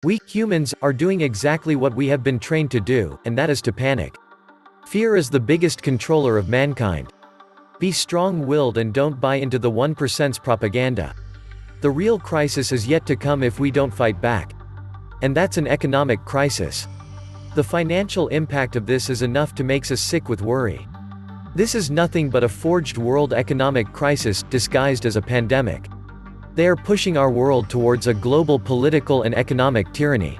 We, humans, are doing exactly what we have been trained to do, and that is to panic. Fear is the biggest controller of mankind. Be strong-willed and don't buy into the 1%'s propaganda. The real crisis is yet to come if we don't fight back. And that's an economic crisis. The financial impact of this is enough to make us sick with worry. This is nothing but a forged world economic crisis, disguised as a pandemic. They are pushing our world towards a global political and economic tyranny.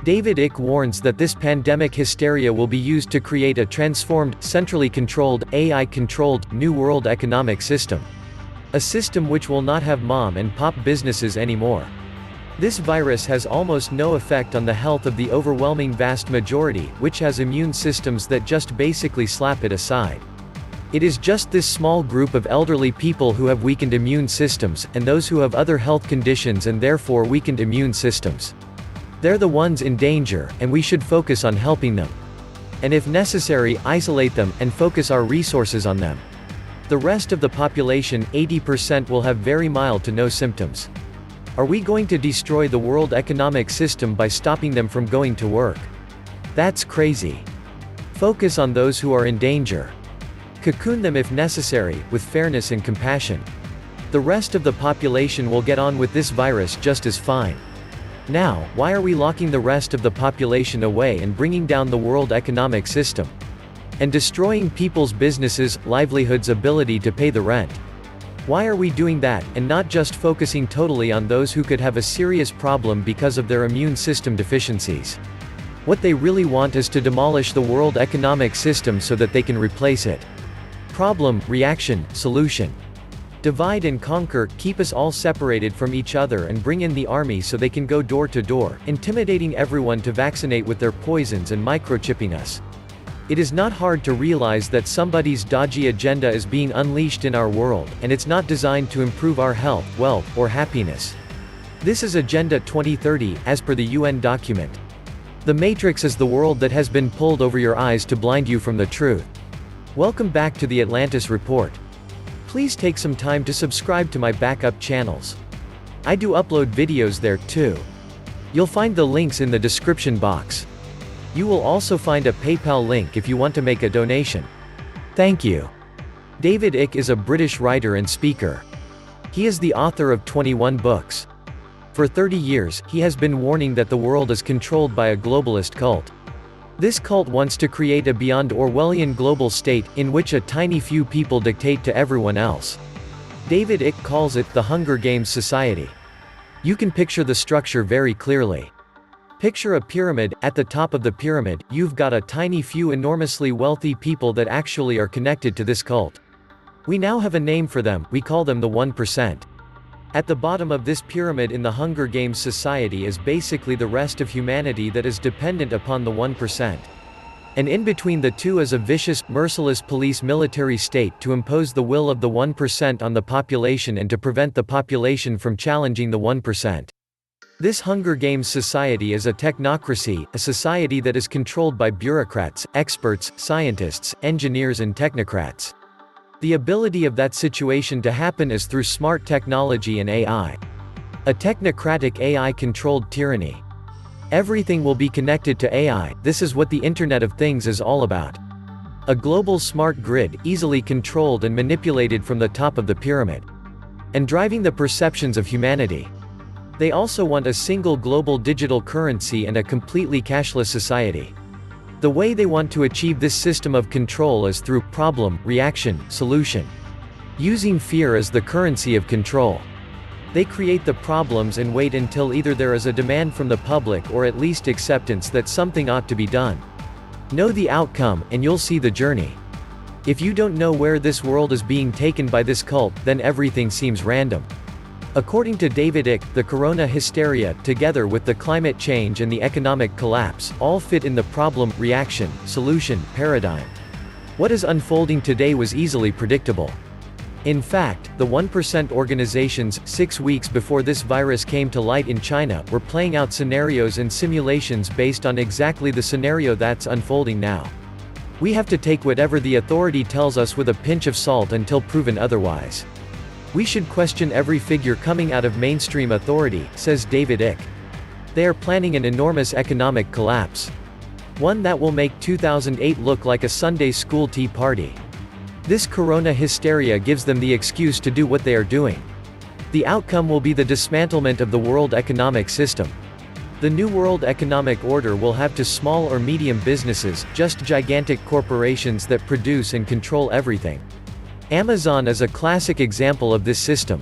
David Icke warns that this pandemic hysteria will be used to create a transformed, centrally controlled, AI-controlled, new world economic system. A system which will not have mom and pop businesses anymore. This virus has almost no effect on the health of the overwhelming vast majority, which has immune systems that just basically slap it aside. It is just this small group of elderly people who have weakened immune systems, and those who have other health conditions and therefore weakened immune systems. They're the ones in danger, and we should focus on helping them. And if necessary, isolate them, and focus our resources on them. The rest of the population, 80%, will have very mild to no symptoms. Are we going to destroy the world economic system by stopping them from going to work? That's crazy. Focus on those who are in danger. Cocoon them if necessary, with fairness and compassion. The rest of the population will get on with this virus just as fine. Now, why are we locking the rest of the population away and bringing down the world economic system? And destroying people's businesses, livelihoods' ability to pay the rent? Why are we doing that, and not just focusing totally on those who could have a serious problem because of their immune system deficiencies? What they really want is to demolish the world economic system so that they can replace it. Problem, reaction, solution. Divide and conquer, keep us all separated from each other and bring in the army so they can go door to door, intimidating everyone to vaccinate with their poisons and microchipping us. It is not hard to realize that somebody's dodgy agenda is being unleashed in our world, and it's not designed to improve our health, wealth, or happiness. This is Agenda 2030, as per the UN document. The Matrix is the world that has been pulled over your eyes to blind you from the truth. Welcome back to the Atlantis Report. Please take some time to subscribe to my backup channels. I do upload videos there too. You'll find the links in the description box. You will also find a PayPal link if you want to make a donation. Thank you. David Icke is a British writer and speaker. He is the author of 21 books. For 30 years, he has been warning that the world is controlled by a globalist cult. This cult wants to create a beyond Orwellian global state, in which a tiny few people dictate to everyone else. David Icke calls it the Hunger Games Society. You can picture the structure very clearly. Picture a pyramid. At the top of the pyramid, you've got a tiny few enormously wealthy people that actually are connected to this cult. We now have a name for them, we call them the 1%. At the bottom of this pyramid in the Hunger Games Society is basically the rest of humanity that is dependent upon the 1%. And in between the two is a vicious, merciless police military state to impose the will of the 1% on the population and to prevent the population from challenging the 1%. This Hunger Games Society is a technocracy, a society that is controlled by bureaucrats, experts, scientists, engineers and technocrats. The ability of that situation to happen is through smart technology and AI. A technocratic AI-controlled tyranny. Everything will be connected to AI, this is what the Internet of Things is all about. A global smart grid, easily controlled and manipulated from the top of the pyramid. And driving the perceptions of humanity. They also want a single global digital currency and a completely cashless society. The way they want to achieve this system of control is through problem, reaction, solution. Using fear as the currency of control. They create the problems and wait until either there is a demand from the public or at least acceptance that something ought to be done. Know the outcome, and you'll see the journey. If you don't know where this world is being taken by this cult, then everything seems random. According to David Icke, the corona hysteria, together with the climate change and the economic collapse, all fit in the problem, reaction, solution paradigm. What is unfolding today was easily predictable. In fact, the 1% organizations, 6 weeks before this virus came to light in China, were playing out scenarios and simulations based on exactly the scenario that's unfolding now. We have to take whatever the authority tells us with a pinch of salt until proven otherwise. We should question every figure coming out of mainstream authority, says David Icke. They are planning an enormous economic collapse. One that will make 2008 look like a Sunday school tea party. This corona hysteria gives them the excuse to do what they are doing. The outcome will be the dismantlement of the world economic system. The New World Economic Order will have to small or medium businesses, just gigantic corporations that produce and control everything. Amazon is a classic example of this system.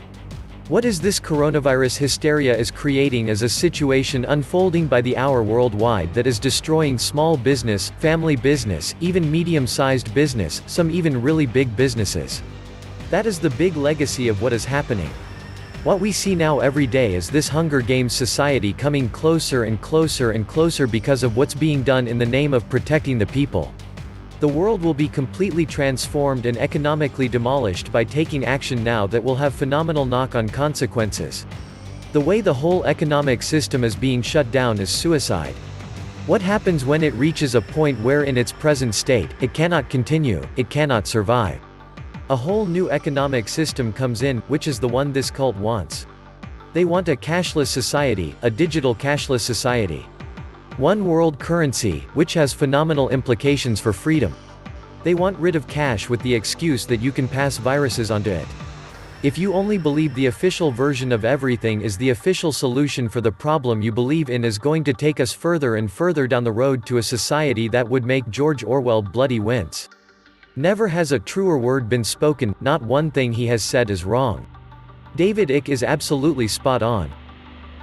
What is this coronavirus hysteria is creating is a situation unfolding by the hour worldwide that is destroying small business, family business, even medium-sized business, some even really big businesses. That is the big legacy of what is happening. What we see now every day is this Hunger Games society coming closer and closer and closer because of what's being done in the name of protecting the people. The world will be completely transformed and economically demolished by taking action now that will have phenomenal knock-on consequences. The way the whole economic system is being shut down is suicide. What happens when it reaches a point where in its present state, it cannot continue, it cannot survive? A whole new economic system comes in, which is the one this cult wants. They want a cashless society, a digital cashless society. One world currency, which has phenomenal implications for freedom. They want rid of cash with the excuse that you can pass viruses onto it. If you only believe the official version of everything is the official solution for the problem you believe in is going to take us further and further down the road to a society that would make George Orwell bloody wince. Never has a truer word been spoken, not one thing he has said is wrong. David Icke is absolutely spot on.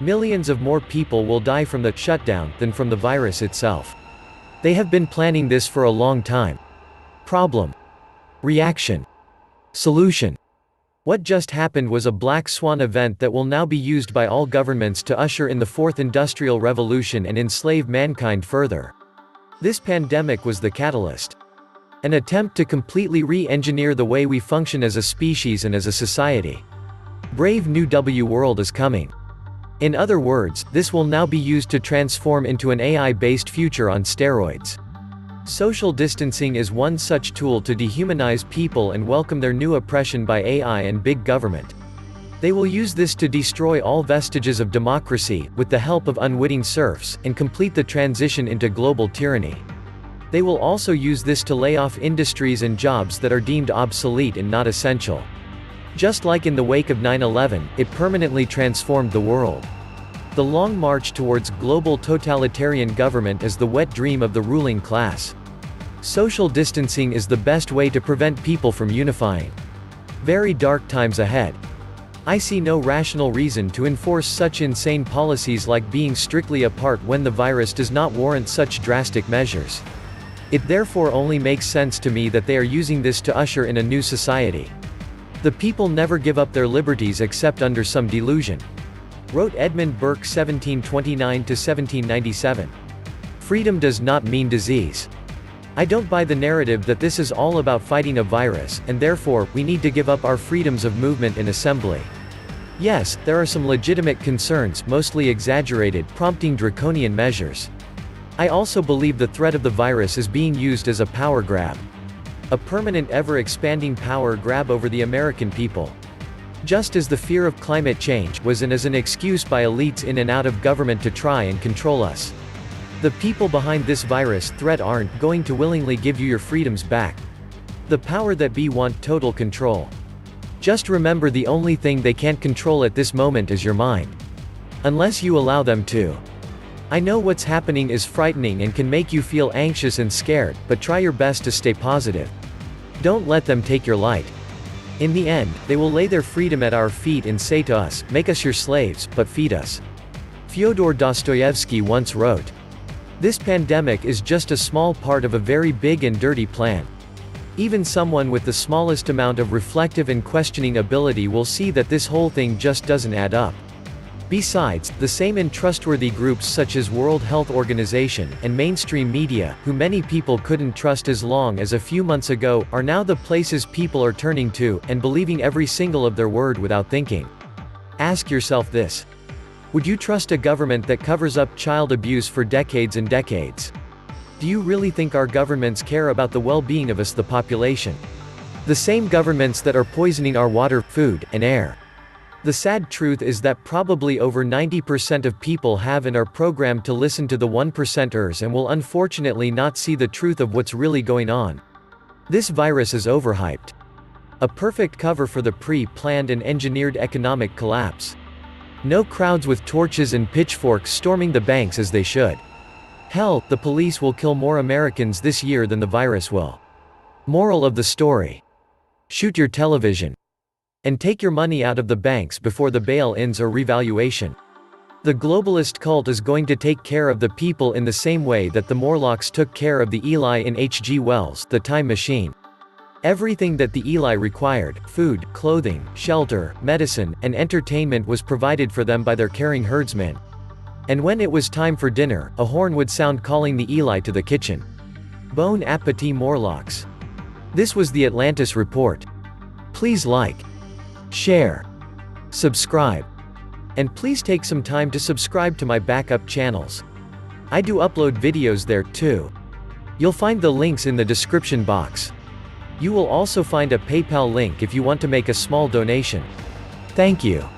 Millions of more people will die from the shutdown than from the virus itself. They have been planning this for a long time. Problem. Reaction. Solution. What just happened was a black swan event that will now be used by all governments to usher in the fourth industrial revolution and enslave mankind further. This pandemic was the catalyst. An attempt to completely re-engineer the way we function as a species and as a society. Brave new world is coming. In other words, this will now be used to transform into an AI-based future on steroids. Social distancing is one such tool to dehumanize people and welcome their new oppression by AI and big government. They will use this to destroy all vestiges of democracy, with the help of unwitting serfs, and complete the transition into global tyranny. They will also use this to lay off industries and jobs that are deemed obsolete and not essential. Just like in the wake of 9/11, it permanently transformed the world. The long march towards global totalitarian government is the wet dream of the ruling class. Social distancing is the best way to prevent people from unifying. Very dark times ahead. I see no rational reason to enforce such insane policies like being strictly apart when the virus does not warrant such drastic measures. It therefore only makes sense to me that they are using this to usher in a new society. The people never give up their liberties except under some delusion. Wrote Edmund Burke 1729–1797. Freedom does not mean disease. I don't buy the narrative that this is all about fighting a virus, and therefore, we need to give up our freedoms of movement and assembly. Yes, there are some legitimate concerns, mostly exaggerated, prompting draconian measures. I also believe the threat of the virus is being used as a power grab. A permanent ever-expanding power grab over the American people. Just as the fear of climate change was and is an excuse by elites in and out of government to try and control us. The people behind this virus threat aren't going to willingly give you your freedoms back. The power that be want total control. Just remember the only thing they can't control at this moment is your mind. Unless you allow them to. I know what's happening is frightening and can make you feel anxious and scared, but try your best to stay positive. Don't let them take your light. In the end, they will lay their freedom at our feet and say to us, "Make us your slaves, but feed us." Fyodor Dostoevsky once wrote. This pandemic is just a small part of a very big and dirty plan. Even someone with the smallest amount of reflective and questioning ability will see that this whole thing just doesn't add up. Besides, the same untrustworthy groups such as World Health Organization, and mainstream media, who many people couldn't trust as long as a few months ago, are now the places people are turning to, and believing every single of their word without thinking. Ask yourself this. Would you trust a government that covers up child abuse for decades and decades? Do you really think our governments care about the well-being of us, the population? The same governments that are poisoning our water, food, and air. The sad truth is that probably over 90% of people have and are programmed to listen to the 1%ers and will unfortunately not see the truth of what's really going on. This virus is overhyped. A perfect cover for the pre-planned and engineered economic collapse. No crowds with torches and pitchforks storming the banks as they should. Hell, the police will kill more Americans this year than the virus will. Moral of the story: shoot your television. And take your money out of the banks before the bail-ins or revaluation. The globalist cult is going to take care of the people in the same way that the Morlocks took care of the Eli in H.G. Wells' The Time Machine. Everything that the Eli required, food, clothing, shelter, medicine, and entertainment was provided for them by their caring herdsmen. And when it was time for dinner, a horn would sound calling the Eli to the kitchen. Bon appetit, Morlocks. This was the Atlantis Report. Please like, share, subscribe. And please take some time to subscribe to my backup channels. I do upload videos there too. You'll find the links in the description box. You will also find a PayPal link if you want to make a small donation. Thank you.